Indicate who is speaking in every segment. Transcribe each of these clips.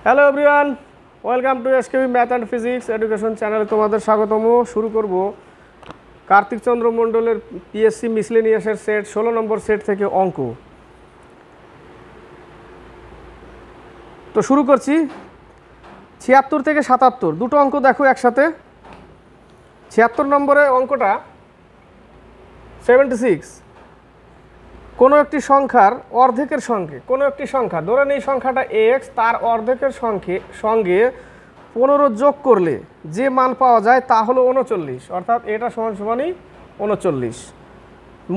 Speaker 1: Hello everyone, welcome to SKB math and physics education চ্যানেলে তোমাদের স্বাগতম। শুরু করব কার্তিক চন্দ্র মণ্ডলের পিএসসি মিসলেনিয়াসের সেট 16 নম্বর সেট থেকে অঙ্ক। তো শুরু করছি 76 থেকে 77 দুটো অঙ্ক দেখো একসাথে। 76 নম্বরে অঙ্কটা 76, কোনো একটি সংখ্যার অর্ধেকের সঙ্গে কোনো একটি সংখ্যা ধরে নিই সংখ্যাটা এক্স, তার অর্ধেকের সঙ্গে 15 যোগ করলে যে মান পাওয়া যায় তা হলো 39, অর্থাৎ এটা সমান সমানই 39।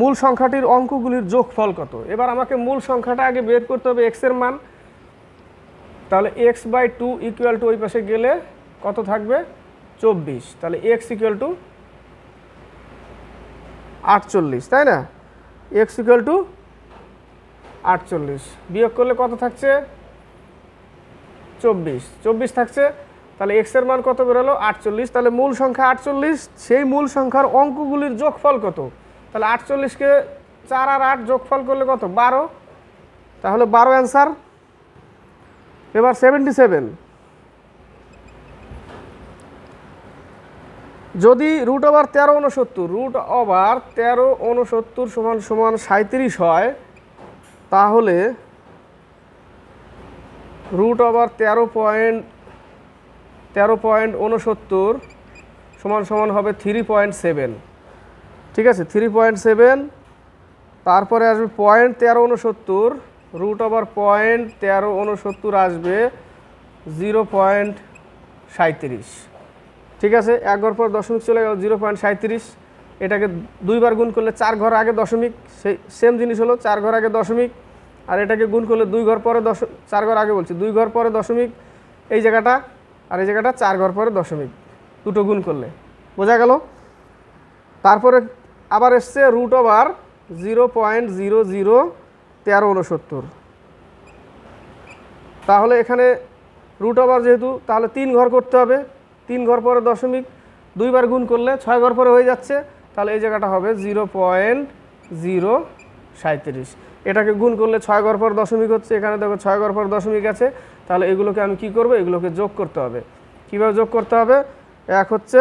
Speaker 1: মূল সংখ্যাটির অঙ্কগুলির যোগফল কত? এবার আমাকে মূল সংখ্যাটা আগে বের করতে হবে এক্সের মান। তাহলে x/2 ইকুয়াল টু ওই পাশে গেলে কত থাকবে 24, তাহলে x ইকুয়াল টু 48, তাই না? x ইকুয়াল টু 48 বিয়োগ করলে কত থাকছে 24 থাকছে। তাহলে x এর মান কত বেরোলো 48, তাহলে মূল সংখ্যা 48, সেই মূল সংখ্যার অঙ্কগুলির যোগফল কত? তাহলে 48কে 4 আর 8 যোগফল করলে কত 12, তাহলে 12 অ্যান্সার। এবার 77, যদি √1369 সমান 37 হয়, তাহলে √13.69 সমান হবে 3.7, ঠিক আছে? 3.7, তারপরে আসবে 0.1369, √0.1369 আসবে 0.37, ঠিক আছে? এক ঘর পর দশমিক চলে গেল 0.37। এটাকে দুইবার গুণ করলে 4 ঘর আগে দশমিক, সেই সেম জিনিস হলো 4 ঘর আগে দশমিক। আর এটাকে গুণ করলে 2 ঘর পরে 4 ঘর আগে বলছি 2 ঘর পরে দশমিক, এই জায়গাটা আর এই জায়গাটা 4 ঘর পরে দশমিক, দুটো গুণ করলে বোঝা গেল। তারপরে আবার এসছে √0.001369, তাহলে এখানে √ যেহেতু, তাহলে 3 ঘর করতে হবে, 3 ঘর পরে দশমিক, 2 বার গুণ করলে 6 ঘর পরে হয়ে যাচ্ছে, তাহলে এই জায়গাটা হবে 0.037। এটাকে গুণ করলে 6 ঘর পর দশমিক হচ্ছে, এখানে দেখো 6 ঘর পর দশমিক আছে, তাহলে এগুলোকে আমি কি করব, এগুলোকে যোগ করতে হবে। কিভাবে যোগ করতে হবে? এক হচ্ছে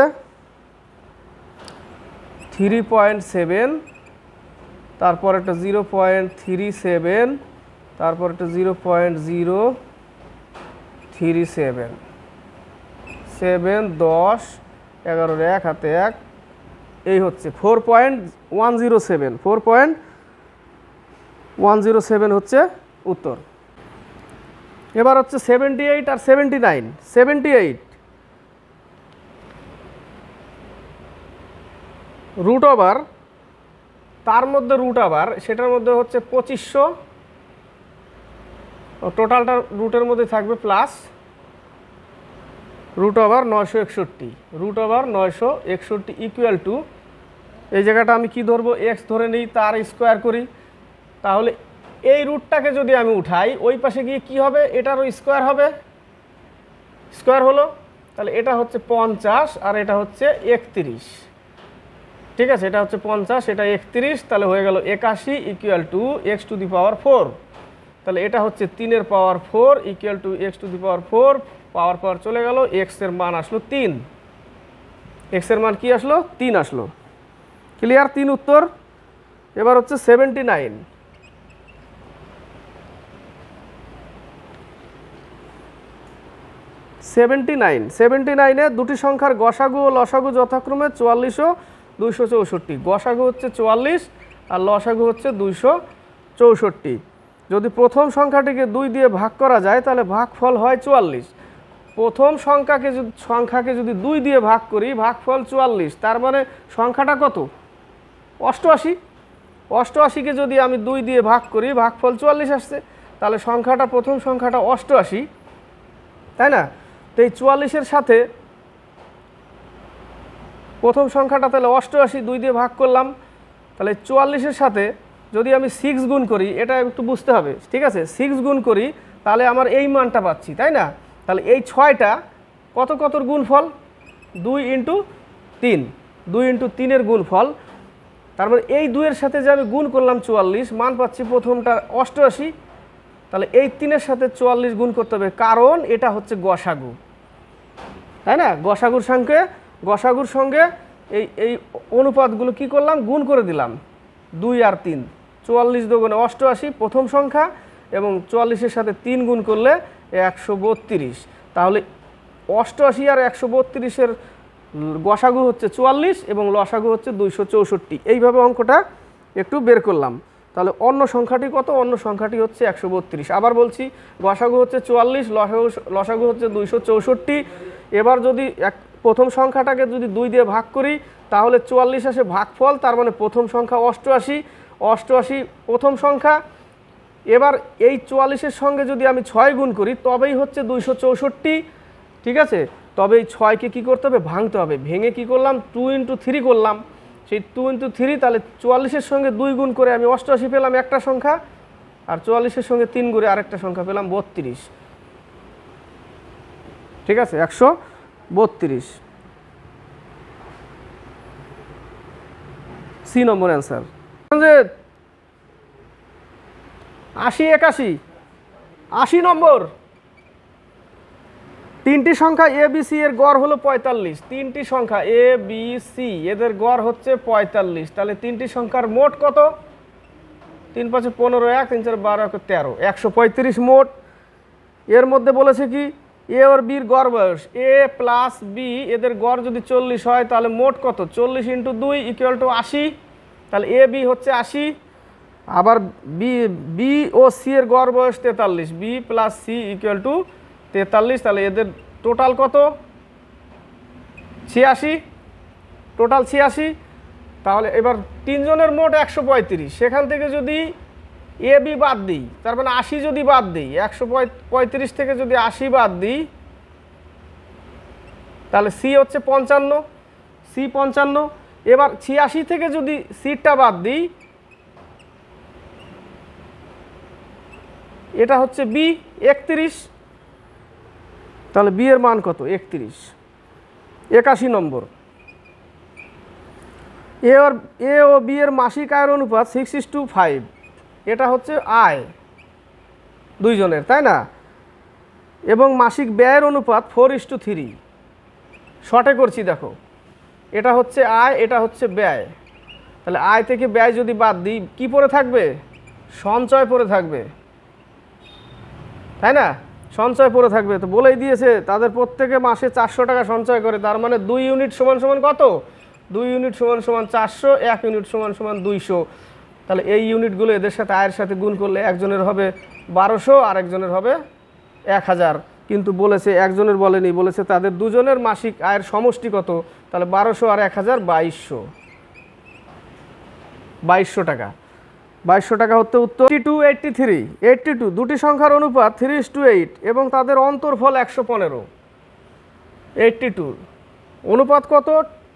Speaker 1: 3.7, তারপর একটা 0.37, তারপর একটা 0.037, 7, 10, 11, 1 হাতে 1, এই হচ্ছে 4.107, 4.107 হচ্ছে উত্তর। এবার হচ্ছে 78 আর 79। 78 √ তার মধ্যে √ সেটার মধ্যে হচ্ছে 2500, টোটালটা রুটের মধ্যে থাকবে প্লাস √961, √961 ইকুয়াল টু, এই জায়গাটা আমি কি ধরবো, এক্স ধরে নিই, তার স্কোয়ার করি। তাহলে এই রুটটাকে যদি আমি উঠাই, ওই পাশে গিয়ে কি হবে, এটারও স্কোয়ার হবে, স্কোয়ার হলো, তাহলে এটা হচ্ছে 50 আর এটা হচ্ছে 31, ঠিক আছে? এটা হচ্ছে 50, এটা 31, তাহলে হয়ে গেল 81 ইকুয়াল টু x⁴। তাহলে এটা হচ্ছে 3 পাওয়ার 4 ইকুয়াল টু x⁴, পাওয়ার চলে গেল, এক্স এর মান আসলো 3, এক্স এর মান কি আসলো 3 আসলো। ক্লিয়ার? 3 উত্তর। এবার হচ্ছে 79, দুটি সংখ্যার গসাগু ও লসাগু যথাক্রমে 44 ও 264। গসাগু হচ্ছে 44 আর লসাগু হচ্ছে 264। যদি প্রথম সংখ্যাটিকে 2 দিয়ে ভাগ করা যায়, তাহলে ভাগফল হয় 44। প্রথম সংখ্যাকে যদি 2 দিয়ে ভাগ করি, ভাগফল 44, তার মানে সংখ্যাটা কত 88। 88কে যদি আমি 2 দিয়ে ভাগ করি, ভাগফল 44 আসছে, তাহলে সংখ্যাটা প্রথম সংখ্যাটা 88, তাই না? তো এই 44-এর সাথে প্রথম সংখ্যাটা তাহলে 88, 2 দিয়ে ভাগ করলাম, তাহলে 44-এর সাথে যদি আমি 6 গুণ করি, এটা একটু বুঝতে হবে, ঠিক আছে? 6 গুণ করি, তাহলে আমার এই মানটা পাচ্ছি, তাই না? তাহলে এই 6টা কতর গুণফল, 2 × 3, 2 × 3-এর গুণফল। তার মানে এই 2-এর সাথে যে আমি গুণ করলাম 44, মান পাচ্ছি প্রথমটা 88, তাহলে এই 3-এর সাথে 44 গুণ করতে হবে, কারণ এটা হচ্ছে গসাগু, তাই না? গসাগুর সঙ্গে এই এই অনুপাতগুলো কি করলাম, গুণ করে দিলাম। 2 আর 3, 44 দুগুণে 88 প্রথম সংখ্যা, এবং 44-এর সাথে 3 গুণ করলে 132। তাহলে 88 আর 132-এর গসাগু হচ্ছে 44 এবং লসাগু হচ্ছে 264। এইভাবে অঙ্কটা একটু বের করলাম। তাহলে অন্য সংখ্যাটি কত? অন্য সংখ্যাটি হচ্ছে 132। আবার বলছি, গসাগু হচ্ছে 44, লসাগু হচ্ছে 264। এবার যদি প্রথম সংখ্যাটাকে যদি 2 দিয়ে ভাগ করি তাহলে 44 আসে ভাগফল, তার মানে প্রথম সংখ্যা 88 প্রথম সংখ্যা। এবার এই 44-এর সঙ্গে যদি আমি 6 গুণ করি তবেই হচ্ছে 264, ঠিক আছে? তবে এই 6কে কী করতে হবে, ভাঙতে হবে। ভেঙে কি করলাম, 2 × 3 করলাম। সেই 2 × 3, তাহলে 44-এর সঙ্গে 2 গুণ করে আমি 88 পেলাম একটা সংখ্যা, আর 44-এর সঙ্গে 3 গুণে আরেকটা সংখ্যা পেলাম 32, ঠিক আছে? 132 সি নম্বর অ্যান্সার। 80 নম্বর। 3টি সংখ্যা এ বি সি এর গড় হলো 45। 3টি সংখ্যা এ বি সি এদের গড় হচ্ছে 45। তাহলে 3টি সংখ্যার মোট কত? 3 × 5 = 15, 1 3 × 4 = 12, 135 মোট। এর মধ্যে বলেছে কি, এ আর বির গড় বয়স, এ প্লাস বি এদের গড় যদি 40 হয় তাহলে মোট কত? 40 × 2 = 80। তাহলে এ বি হচ্ছে 80। আবার বি ও সি এর গড় বয়স 43, বি প্লাস সি = 43। তাহলে এদের টোটাল কত? 86, টোটাল 86। তাহলে এবার তিনজনের মোট 135। সেখান থেকে যদি এ বি বাদ দিই, তার মানে 80 যদি বাদ দিই, 135 থেকে যদি 80 বাদ দিই তাহলে সি হচ্ছে 55, সি 55। এবার 86 থেকে যদি সিটা বাদ দিই, এটা হচ্ছে বি 31। তাহলে বি এর মান কত? 31। 81 নম্বর। এ ও বি এর মাসিক আয়ের অনুপাত 6:5। এটা হচ্ছে আয় দুইজনের, তাই না? এবং মাসিক ব্যয়ের অনুপাত 4:3। শর্টে করছি, দেখো, এটা হচ্ছে আয়, এটা হচ্ছে ব্যয়। তাহলে আয় থেকে ব্যয় যদি বাদ দিই কি পড়ে থাকবে? সঞ্চয় পড়ে থাকবে, তাই না? সঞ্চয় পড়ে থাকবে। তো বলেই দিয়েছে তাদের প্রত্যেকে মাসে 400 টাকা সঞ্চয় করে। তার মানে 2 ইউনিট সমান কত? 2 ইউনিট সমান 400, 1 ইউনিট সমান 200। তাহলে এই ইউনিটগুলো এদের সাথে আয়ের সাথে গুণ করলে একজনের হবে 1200 আর একজনের হবে 1000। কিন্তু বলেছে, একজনের বলেনি, বলেছে তাদের দুজনের মাসিক আয়ের সমষ্টি কত। তাহলে 1200 আর 1000 2200 টাকা। 2200 টাকা হতে উত্তর। 82 দুটি সংখ্যার অনুপাত 3:8 এবং তাদের অন্তর্ফল 115। 82 অনুপাত কত?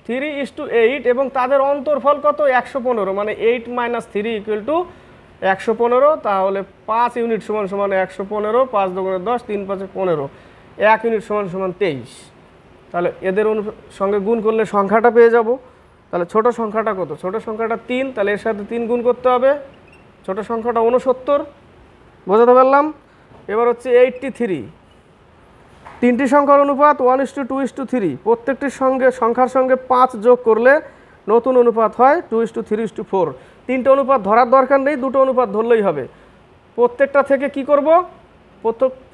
Speaker 1: 3:8 এবং তাদের অন্তর্ফল কত? 115। মানে 8 - 3 = 115। তাহলে 5 ইউনিট সমান 115, 5 × 10, 3 × 5 = 15, 1 ইউনিট সমান 23। তাহলে এদের সঙ্গে গুণ করলে সংখ্যাটা পেয়ে যাব। তাহলে ছোট সংখ্যাটা কত? ছোট সংখ্যাটা 3। তাহলে এর সাথে 3 গুণ করতে হবে। ছোট সংখ্যাটা 69। বোঝাতে পারলাম? এবার হচ্ছে 83। 3টি সংখ্যার অনুপাত 1:2:3। প্রত্যেকটির সংখ্যার সঙ্গে 5 যোগ করলে নতুন অনুপাত হয় 2:3:4। 3টে অনুপাত ধরার দরকার নেই, 2টো অনুপাত ধরলেই হবে। প্রত্যেকটা থেকে কি করব?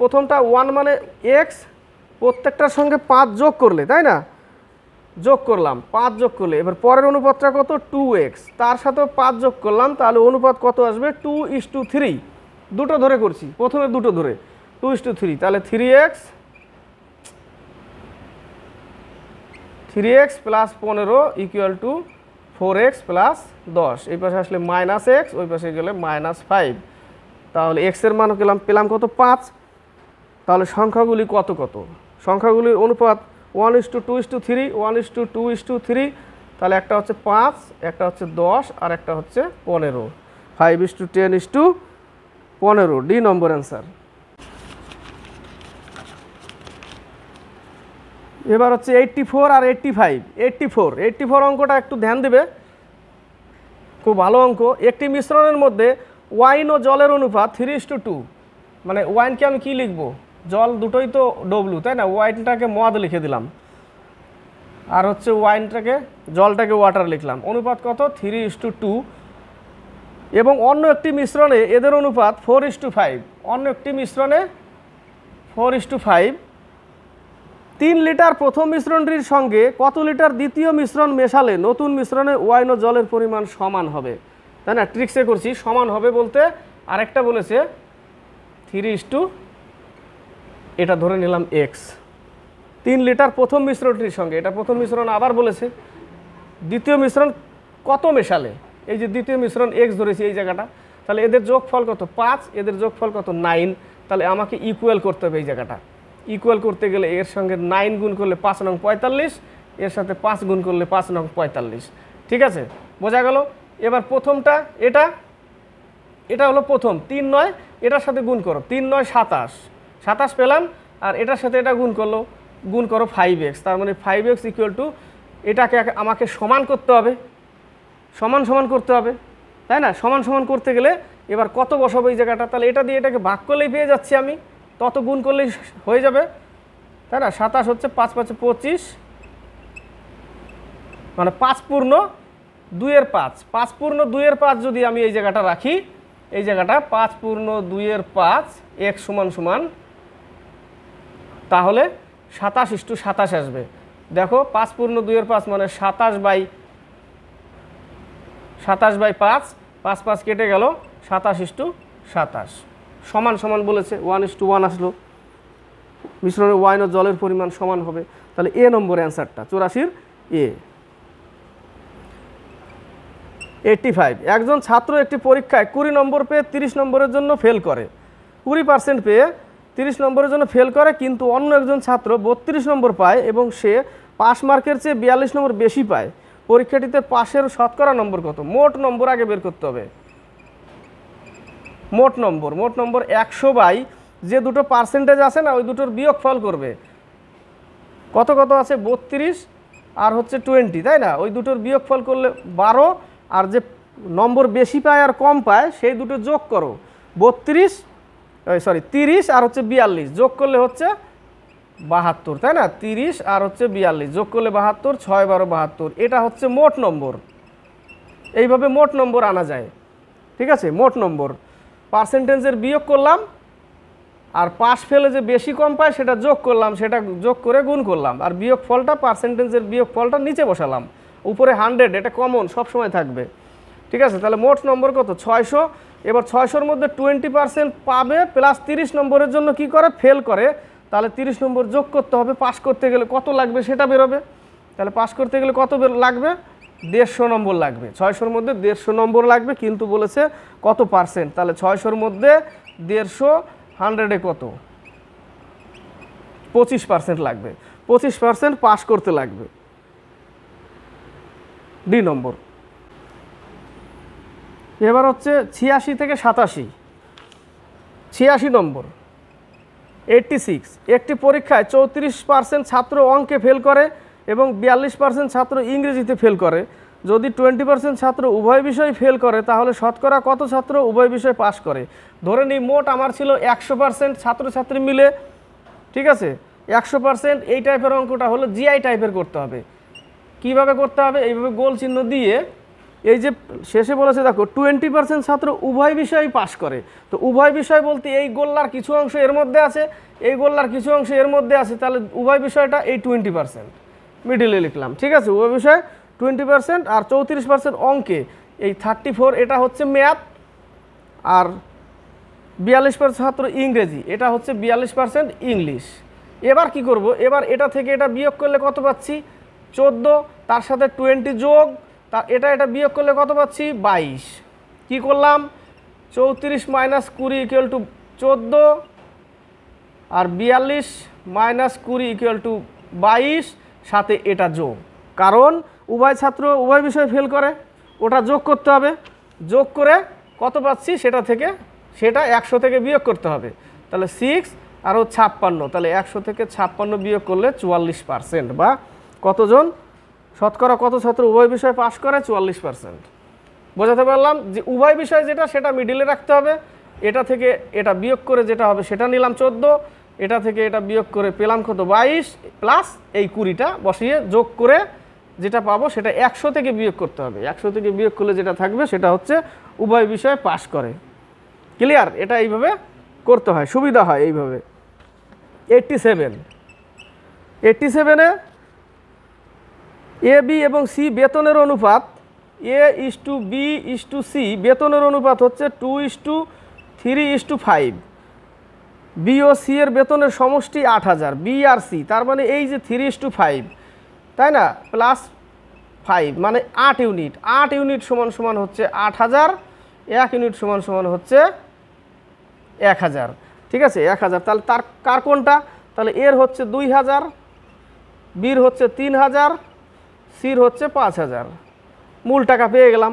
Speaker 1: প্রথমটা 1 মানে x, প্রত্যেকটার সঙ্গে 5 যোগ করলে, তাই না? যোগ করলাম, 5 যোগ করলে। এবার পরের অনুপাতটা কত? 2x, তার সাথেও 5 যোগ করলাম। তাহলে অনুপাত কত আসবে? 2:3। দুটো ধরে করছি, প্রথমে দুটো ধরে 2:3। তাহলে 3x + 15 = 4x + 10। এই পাশে আসলে -x, ওই পাশে গেলে -5। তাহলে x এর মান পেলাম কত? 5। তাহলে সংখ্যাগুলি কত? সংখ্যাগুলির অনুপাত 1:2:3, 1:2:3। তাহলে একটা হচ্ছে 5, একটা হচ্ছে 10 আর একটা হচ্ছে 15। 5:10:15। ডি নম্বর অ্যান্সার। এবার হচ্ছে 84 আর 85। 84 অঙ্কটা একটু ধ্যান দেবে, খুব ভালো অঙ্ক। একটি মিশ্রণের মধ্যে ওয়াইন ও জলের অনুপাত 3:2। মানে ওয়াইনকে আমি কি লিখব, জল দুটোই তো ডব্লু, তাই না? ওয়াইনটাকে মদ লিখে দিলাম, আর হচ্ছে ওয়াইনটাকে জলটাকে ওয়াটার লিখলাম। অনুপাত কত? 3:2। এবং অন্য একটি মিশ্রণে এদের অনুপাত 4:5। অন্য একটি মিশ্রণে 4:5। 3 লিটার প্রথম মিশ্রণটির সঙ্গে কত লিটার দ্বিতীয় মিশ্রণ মেশালে নতুন মিশ্রণে ওয়াইন ও জলের পরিমাণ সমান হবে, তাই না? ট্রিক্সে করছি। সমান হবে বলতে আরেকটা বলেছে 3:, এটা ধরে নিলাম এক্স। 3 লিটার প্রথম মিশ্রণটির সঙ্গে, এটা প্রথম মিশ্রণ আবার বলেছে, দ্বিতীয় মিশ্রণ কত মেশালে, এই যে দ্বিতীয় মিশ্রণ এক্স ধরেছি এই জায়গাটা, তাহলে এদের যোগফল কত? 5, এদের যোগফল কত? 9। তাহলে আমাকে ইকুয়াল করতে হবে এই জায়গাটা। ইকুয়াল করতে গেলে এর সঙ্গে 9 গুণ করলে 5 নং 45, এর সাথে 5 গুণ করলে 5 নং 45। ঠিক আছে, বোঝা গেল? এবার প্রথমটা, এটা হলো প্রথম 3 9, এটার সাথে গুণ করো, 3 9 27, 27 পেলাম। আর এটার সাথে এটা গুণ করো 5x, তার মানে 5x ইকুয়াল টু, এটাকে আমাকে সমান করতে হবে, সমান করতে হবে, তাই না? সমান করতে গেলে এবার কত বসাবো এই জায়গাটা? তাহলে এটা দিয়ে এটাকে ভাগ করলেই পেয়ে যাচ্ছি আমি, তত গুণ করলেই হয়ে যাবে, তাই না? 27 হচ্ছে 5 5 25, মানে 5 পূর্ণ 2 এর 5। 5 পূর্ণ 2 এর 5 যদি আমি এই জায়গাটা রাখি, এই জায়গাটা 5 পূর্ণ 2 এর 5 x সমান, তাহলে 27:27 আসবে। দেখো 5 পূর্ণ 2 এর 5 মানে 27/5, 5 5 কেটে গেল, 27:27 সমান বলেছে, 1:1 আসলো। মিশ্রণে ওয়াইন ও জলের পরিমাণ সমান হবে। তাহলে এ নম্বর অ্যান্সারটা 84 এ। 85, একজন ছাত্র একটি পরীক্ষায় 20 নম্বর পেয়ে 30 নম্বরের জন্য ফেল করে, 20% পেয়ে 30 নম্বরের জন্য ফেল করে, কিন্তু অন্য একজন ছাত্র 32 নম্বর পায় এবং সে পাস মার্কের চেয়ে 42 নম্বর বেশি পায়। পরীক্ষাটিতে পাশের শতকরা নম্বর কত? মোট নম্বর আগে বের করতে হবে। মোট নম্বর 100 যে দুটো পার্সেন্টেজ আছে না, ওই দুটোর বিয়োগফল করবে। কত আছে? 32 আর হচ্ছে 20, তাই না? ওই দুটোর বিয়োগফল করলে 12, আর যে নম্বর বেশি পায় আর কম পায় সেই দুটো যোগ করো, 30 আর হচ্ছে 42 যোগ করলে হচ্ছে 72, তাই না? 30 আর হচ্ছে 42 যোগ করলে 72, 6 12 72। এটা হচ্ছে মোট নম্বর। এইভাবে মোট নম্বর আনা যায়। ঠিক আছে, মোট নম্বর পার্সেন্টেজের বিয়োগ করলাম, আর পাস ফেলে যে বেশি কম পায় সেটা যোগ করলাম, সেটা যোগ করে গুণ করলাম, আর বিয়োগফলটা, পার্সেন্টেজের বিয়োগফলটা নিচে বসালাম, উপরে 100, এটা কমন সব সময় থাকবে। ঠিক আছে, তাহলে মোট নম্বর কত? 600। এবার 600-র মধ্যে 20% পাবে, প্লাস 30 নম্বরের জন্য কি করে? ফেল করে। তাহলে 30 নম্বর যোগ করতে হবে, পাস করতে গেলে কত লাগবে সেটা বেরোবে। তাহলে পাস করতে গেলে কত লাগবে? 150 নম্বর লাগবে। 600-র মধ্যে 150 নম্বর লাগবে, কিন্তু বলেছে কত পার্সেন্ট। তাহলে 600-র মধ্যে 150, 100-এ কত? 25% লাগবে। 25% পাস করতে লাগবে। ডি নম্বর। এবার হচ্ছে 86 থেকে 87, 86 নম্বর। 86, একটি পরীক্ষায় 34% ছাত্র অঙ্কে ফেল করে এবং 42% ছাত্র ইংরেজিতে ফেল করে। যদি 20% ছাত্র উভয় বিষয় ফেল করে, তাহলে শতকরা কত ছাত্র উভয় বিষয় পাস করে? ধরে নিই মোট আমার ছিল 100% ছাত্রছাত্রী মিলে। ঠিক আছে, 100%। এই টাইপের অঙ্কটা হলো জিআই টাইপের করতে হবে। কিভাবে করতে হবে? এইভাবে গোল চিহ্ন দিয়ে, এই যে শেষে বলেছে দেখো 20% ছাত্র উভয় বিষয়ই পাস করে। তো উভয় বিষয় বলতে এই গোল্লার কিছু অংশ এর মধ্যে আছে, এই গোল্লার কিছু অংশ এর মধ্যে আছে, তাহলে উভয় বিষয়টা এই 20% মিডিলে লিখলাম। ঠিক আছে, উভয় বিষয় 20%, আর 34% অঙ্কে এই 34, এটা হচ্ছে ম্যাথ, আর 42% ছাত্র ইংরেজি, এটা হচ্ছে 42% ইংলিশ। এবার কি করব? এবার এটা থেকে এটা বিয়োগ করলে কত পাচ্ছি? 14, তার সাথে 20 যোগ, এটা বিয়োগ করলে কত পাচ্ছি? 22। কি করলাম? 34 - 20 = 14, আর 42 - 20 = 22, সাথে এটা যোগ, কারণ উভয় ছাত্র উভয় বিষয় ফেল করে, ওটা যোগ করতে হবে। যোগ করে কত পাচ্ছি সেটা 100 থেকে বিয়োগ করতে হবে। তাহলে 6 আর 56, তাহলে 100 থেকে 56 বিয়োগ করলে 44%, বা কতজন শতকরা কত ছাত্র উভয় বিষয় পাস করে? 44%। বোঝাতে পারলাম যে উভয় বিষয় যেটা, সেটা মিডিলে রাখতে হবে, এটা থেকে এটা বিয়োগ করে যেটা হবে সেটা নিলাম 14, এটা থেকে এটা বিয়োগ করে পেলাম কত 22 প্লাস এই 20টা বসিয়ে যোগ করে যেটা পাবো সেটা 100 থেকে বিয়োগ করতে হবে। 100 থেকে বিয়োগ করলে যেটা থাকবে সেটা হচ্ছে উভয় বিষয়ে পাস করে। ক্লিয়ার? এটা এইভাবে করতে হয়, সুবিধা হয় এইভাবে। 87-এ এ বি এবং সি বেতনের অনুপাত, A:B:C বেতনের অনুপাত হচ্ছে 2:3:5। বি ও সি এর বেতনের সমষ্টি 8000, বি আর সি, তার মানে এই যে 3:5 তাই না, প্লাস 5 মানে 8 ইউনিট। 8 ইউনিট সমান সমান হচ্ছে 8000, 1 ইউনিট সমান সমান হচ্ছে 1000। ঠিক আছে, 1000। তাহলে তার কার কোনটা? তাহলে এর হচ্ছে 2000, বির হচ্ছে 3000, সির হচ্ছে 5000। মূল টাকা পেয়ে গেলাম।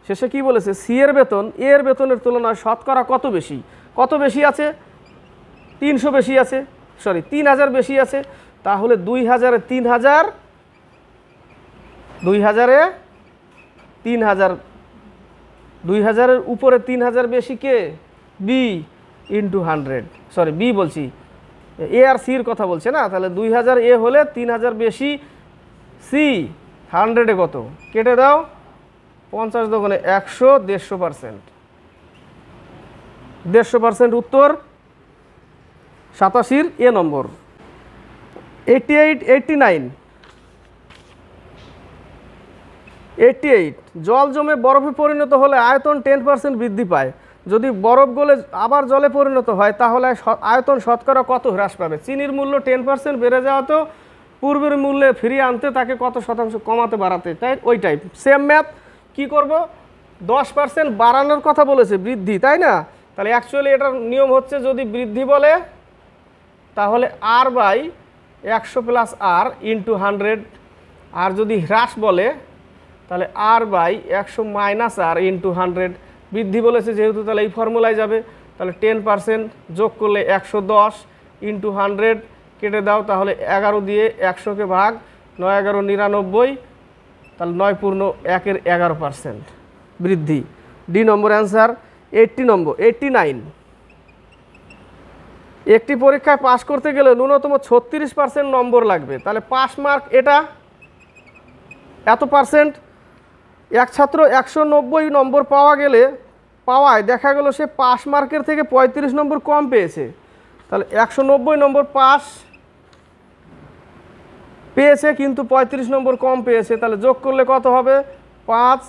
Speaker 1: শেষে কি বলেছে? সি এর বেতন এর বেতনের তুলনায় শতকরা কত বেশি? কত বেশি আছে? 300 বেশি আছে, সরি 3000 বেশি আছে। তাহলে 2000-এ 3000, 2000-এ 3000, 2000-এর উপরে 3000 বেশি কে? বি ইন্টু 100, সরি বি বলছি, এ আর সির কথা বলছে না। তাহলে 2000 এ হলে 3000 বেশি সি, 100-এ কত? কেটে দাও, 50 দোকানে 100, 150%। 150% উত্তর 87-র এ নম্বর। 88 জল জমে বরফে পরিণত হলে আয়তন 10% বৃদ্ধি পায়। যদি বরফ গলে আবার জলে পরিণত হয় তাহলে আয়তন শতকরা কত হ্রাস পাবে? চিনির মূল্য 10% বেড়ে যাওয়া তো পূর্বের মূল্যে ফিরিয়ে আনতে তাকে কত শতাংশ কমাতে বাড়াতে, তাই ওই টাইপ সেম ম্যাথ। কি করব? 10% বাড়ানোর কথা বলেছে, বৃদ্ধি, তাই না? তাহলে অ্যাকচুয়ালি এটার নিয়ম হচ্ছে যদি বৃদ্ধি বলে তাহলে R/100 প্লাস R ইন্টু 100, আর যদি হ্রাস বলে তাহলে R/100 মাইনাস R ইন্টু 100। বৃদ্ধি বলেছে যেহেতু তাহলে এই ফর্মুলায় যাবে। তাহলে 10% যোগ করলে 110 ইন্টু 100, কেটে দাও, তাহলে 11 দিয়ে 100-কে ভাগ, 9-11 99, তাহলে 9.1-এর 11% বৃদ্ধি। ডি নম্বর অ্যান্সার। 89 একটি পরীক্ষায় পাশ করতে গেলে ন্যূনতম 36% নম্বর লাগবে। তাহলে পাস মার্ক এটা এত পার্সেন্ট। এক ছাত্র 190 নম্বর পাওয়ায় দেখা গেল সে পাস মার্কের থেকে 35 নম্বর কম পেয়েছে। তাহলে 190 নম্বর পাস পেয়েছে কিন্তু 35 নম্বর কম পেয়েছে। তাহলে যোগ করলে কত হবে? 5,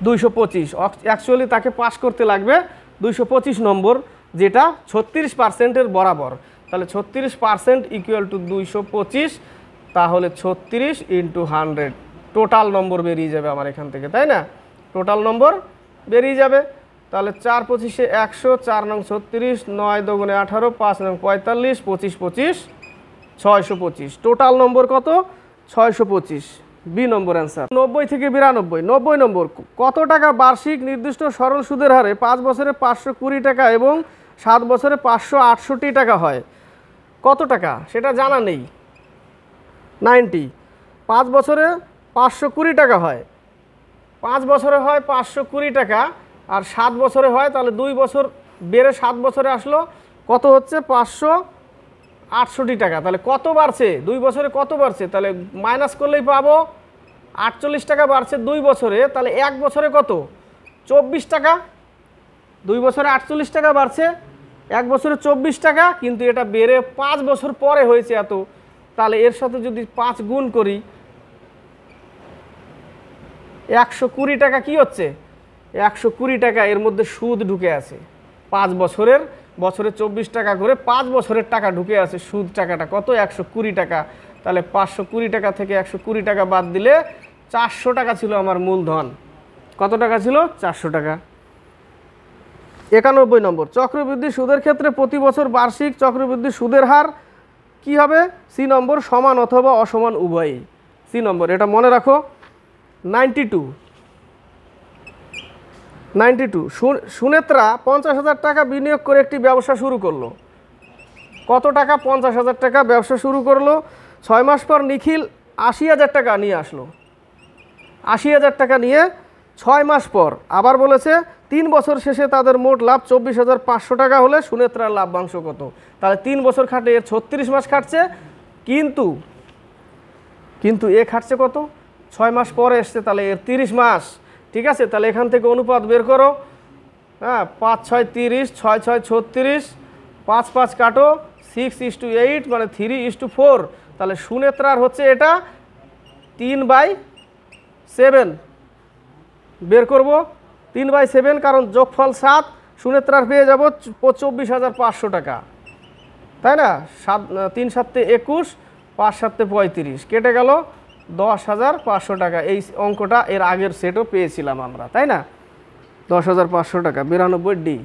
Speaker 1: 225। অ্যাকচুয়ালি তাকে পাস করতে লাগবে 225 নম্বর, যেটা 36%-এর বরাবর। তাহলে 36% ইকুয়াল টু 225, তাহলে 36 ইন্টু 100 টোটাল নম্বর বেরিয়ে যাবে আমার এখান থেকে, তাই না? টোটাল নম্বর বেরিয়ে যাবে। তাহলে 4×25 100, 4 নং 36, 9 দুগুণে 18, 5 নং 45, 25 25 625। টোটাল নম্বর কত? 625। বি নম্বর অ্যান্সার। 90 থেকে 92। 90 নম্বর, কত টাকা বার্ষিক নির্দিষ্ট সরল সুদের হারে 5 বছরে 520 টাকা এবং 7 বছরে 568 টাকা হয়? কত টাকা সেটা জানা নেই। 90, 5 বছরে 520 টাকা হয়, 5 বছরে হয় 520 টাকা, আর 7 বছরে হয়, তাহলে 2 বছর বেড়ে 7 বছরে আসলো, কত হচ্ছে? 568 টাকা। তাহলে কত বাড়ছে 2 বছরে? কত বাড়ছে? তাহলে মাইনাস করলেই পাবো 48 টাকা বাড়ছে 2 বছরে। তাহলে 1 বছরে কত? 24 টাকা। 2 বছরে 48 টাকা বাড়ছে, 1 বছরে 24 টাকা, কিন্তু এটা বেড়ে 5 বছর পরে হয়েছে এত। তাহলে এর সাথে যদি 5 গুণ করি, 120 টাকা কি হচ্ছে? 120 টাকা এর মধ্যে সুদ ঢুকে আছে। 5 বছরে 24 টাকা করে 5 বছরের টাকা ঢুকে আছে। সুদ টাকাটা কত? 120 টাকা। তাহলে 520 টাকা থেকে 120 টাকা বাদ দিলে 400 টাকা ছিল আমার মূলধন। কত টাকা ছিল? 400 টাকা। 91 নম্বর, চক্রবৃদ্ধি সুদের ক্ষেত্রে প্রতি বছর বার্ষিক চক্রবৃদ্ধি সুদের হার কি হবে? সি নম্বর, সমান অথবা অসমান উভয়ই। সি নম্বর, এটা মনে রাখো। 92 সুনেত্রা 50,000 টাকা বিনিয়োগ করে একটি ব্যবসা শুরু করলো। কত টাকা? 50,000 টাকা ব্যবসা শুরু করলো। 6 মাস পর নিখিল 80,000 টাকা নিয়ে আসলো। 80,000 টাকা নিয়ে 6 মাস পর আবার বলেছে 3 বছর শেষে তাদের মোট লাভ 24,500 টাকা হলে সুনেত্রার লাভ্যাংশ কত। তাহলে 3 বছর খাটে এর 36 মাস খাটছে, কিন্তু এ খাটছে কত, 6 মাস পরে এসছে, তাহলে এর 30 মাস। ঠিক আছে, তাহলে এখান থেকে অনুপাত বের করো। হ্যাঁ, 5 6 30, 6 6 36, 5 5 কাটো, 6:8 মানে 3:4। তাহলে সুনেত্রার হচ্ছে এটা 3/7 বের করব, 3/7, কারণ যোগফল 7, সুনেত্রার পেয়ে যাব 24,500 টাকা, তাই না। 3 7 21, 5 7 35, কেটে গেল 10,500 টাকা। এই অঙ্কটা এর আগের সেটও পেয়েছিলাম আমরা, তাই না। 10,500 টাকা, 92 ডি।